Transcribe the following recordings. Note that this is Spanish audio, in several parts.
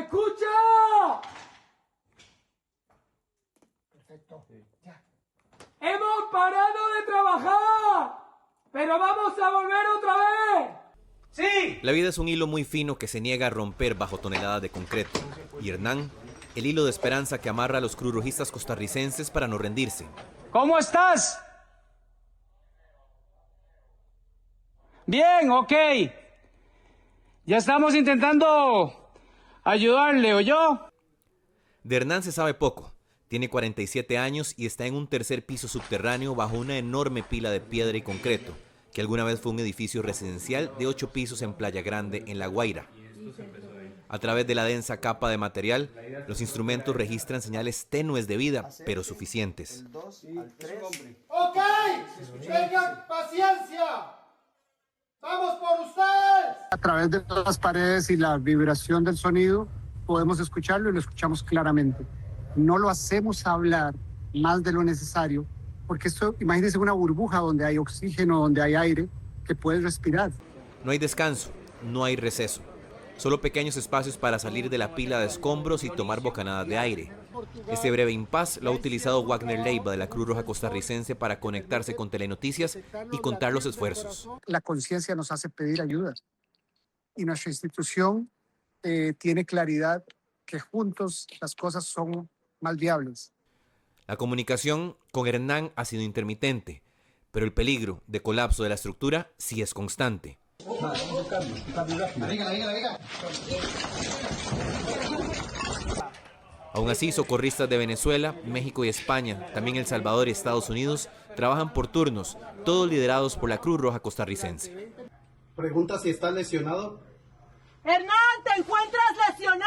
escucha? Perfecto. Ya. Hemos parado de trabajar, pero vamos a volver otra vez. ¡Sí! La vida es un hilo muy fino que se niega a romper bajo toneladas de concreto. Y Hernán, el hilo de esperanza que amarra a los cruzrojistas costarricenses para no rendirse. ¿Cómo estás? Bien, ok. Ya estamos intentando ayudarle, ¿oyó? De Hernán se sabe poco. Tiene 47 años y está en un tercer piso subterráneo bajo una enorme pila de piedra y concreto, que alguna vez fue un edificio residencial de 8 pisos en Playa Grande, en La Guaira. A través de la densa capa de material, los instrumentos registran señales tenues de vida, pero suficientes. ¡Ok! ¡Tengan paciencia! ¡Vamos por ustedes! A través de las paredes y la vibración del sonido podemos escucharlo y lo escuchamos claramente. No lo hacemos hablar más de lo necesario, porque esto, imagínense una burbuja donde hay oxígeno, donde hay aire, que puedes respirar. No hay descanso, no hay receso. Solo pequeños espacios para salir de la pila de escombros y tomar bocanadas de aire. Este breve impas lo ha utilizado Wagner Leiva de la Cruz Roja Costarricense para conectarse con Telenoticias y contar los esfuerzos. La conciencia nos hace pedir ayuda y nuestra institución tiene claridad que juntos las cosas son más viables. La comunicación con Hernán ha sido intermitente, pero el peligro de colapso de la estructura sí es constante. Aún así, socorristas de Venezuela, México y España, también El Salvador y Estados Unidos, trabajan por turnos, todos liderados por la Cruz Roja Costarricense. Pregunta si está lesionado. Hernán, ¿te encuentras lesionado?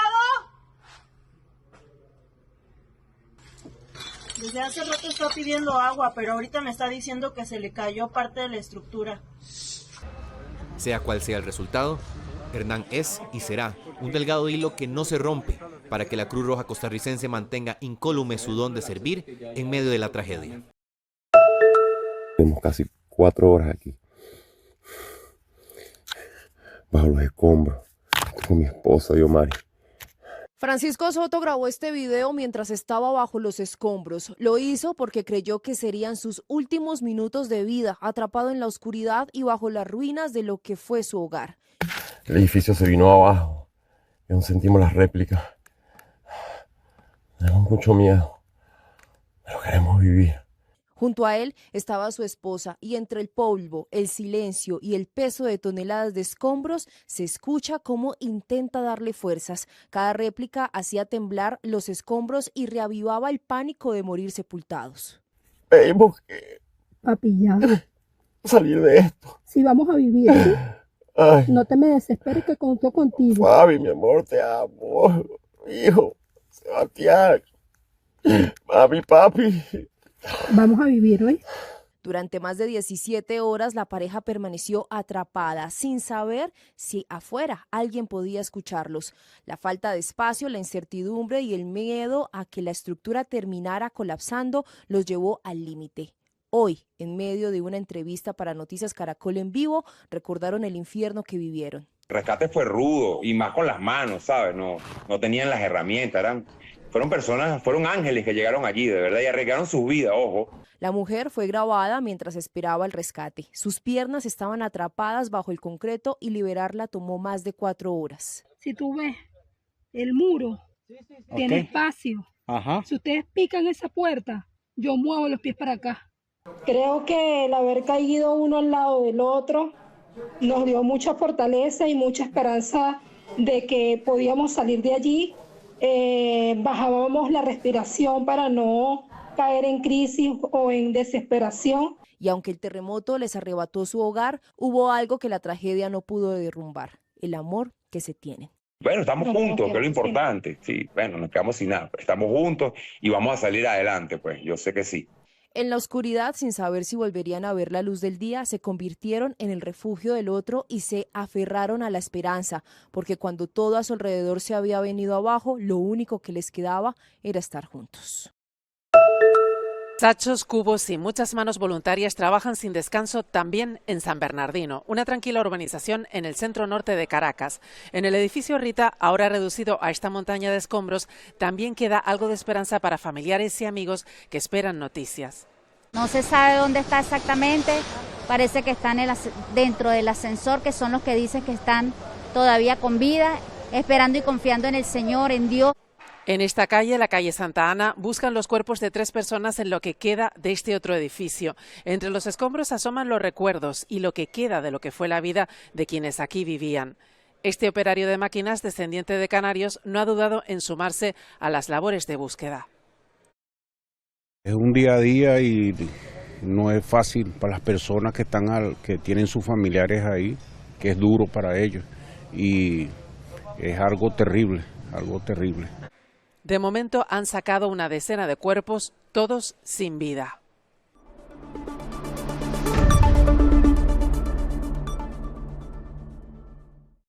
Desde hace rato está pidiendo agua, pero ahorita me está diciendo que se le cayó parte de la estructura. Sea cual sea el resultado, Hernán es y será un delgado hilo que no se rompe para que la Cruz Roja Costarricense mantenga incólume su don de servir en medio de la tragedia. Tenemos casi 4 horas aquí, bajo los escombros, con mi esposa Diomari. Francisco Soto grabó este video mientras estaba bajo los escombros. Lo hizo porque creyó que serían sus últimos minutos de vida, atrapado en la oscuridad y bajo las ruinas de lo que fue su hogar. El edificio se vino abajo y aún sentimos las réplicas. Tenemos mucho miedo, pero queremos vivir. Junto a él estaba su esposa y entre el polvo, el silencio y el peso de toneladas de escombros se escucha cómo intenta darle fuerzas. Cada réplica hacía temblar los escombros y reavivaba el pánico de morir sepultados. Tenemos que Papi, ya. salir de esto. Sí, vamos a vivir, ¿sí? Ay, No te me desesperes que conto contigo. Fabi, mi amor, te amo. Hijo, Sebastián, mami, papi. Vamos a vivir, ¿eh? Durante más de 17 horas la pareja permaneció atrapada, sin saber si afuera alguien podía escucharlos. La falta de espacio, la incertidumbre y el miedo a que la estructura terminara colapsando los llevó al límite. Hoy, en medio de una entrevista para Noticias Caracol en vivo, recordaron el infierno que vivieron. El rescate fue rudo y más con las manos, ¿sabes? No tenían las herramientas, fueron ángeles que llegaron allí, de verdad, y arriesgaron sus vidas, ojo. La mujer fue grabada mientras esperaba el rescate. Sus piernas estaban atrapadas bajo el concreto y liberarla tomó más de 4 horas. Si tú ves, el muro tiene espacio. Ajá. Si ustedes pican esa puerta, yo muevo los pies para acá. Creo que el haber caído uno al lado del otro nos dio mucha fortaleza y mucha esperanza de que podíamos salir de allí. Bajábamos la respiración para no caer en crisis o en desesperación. Y aunque el terremoto les arrebató su hogar, hubo algo que la tragedia no pudo derrumbar: el amor que se tienen. Bueno, estamos juntos, que es lo importante. Sí, bueno, nos quedamos sin nada. Estamos juntos y vamos a salir adelante, pues, yo sé que sí. En la oscuridad, sin saber si volverían a ver la luz del día, se convirtieron en el refugio del otro y se aferraron a la esperanza, porque cuando todo a su alrededor se había venido abajo, lo único que les quedaba era estar juntos. Sachos, cubos y muchas manos voluntarias trabajan sin descanso también en San Bernardino, una tranquila urbanización en el centro norte de Caracas. En el edificio Rita, ahora reducido a esta montaña de escombros, también queda algo de esperanza para familiares y amigos que esperan noticias. No se sabe dónde está exactamente, parece que están dentro del ascensor, que son los que dicen que están todavía con vida, esperando y confiando en el Señor, en Dios. En esta calle, la calle Santa Ana, buscan los cuerpos de 3 personas en lo que queda de este otro edificio. Entre los escombros asoman los recuerdos y lo que queda de lo que fue la vida de quienes aquí vivían. Este operario de máquinas, descendiente de canarios, no ha dudado en sumarse a las labores de búsqueda. Es un día a día y no es fácil para las personas que tienen sus familiares ahí, que es duro para ellos y es algo terrible, algo terrible. De momento han sacado una decena de cuerpos, todos sin vida.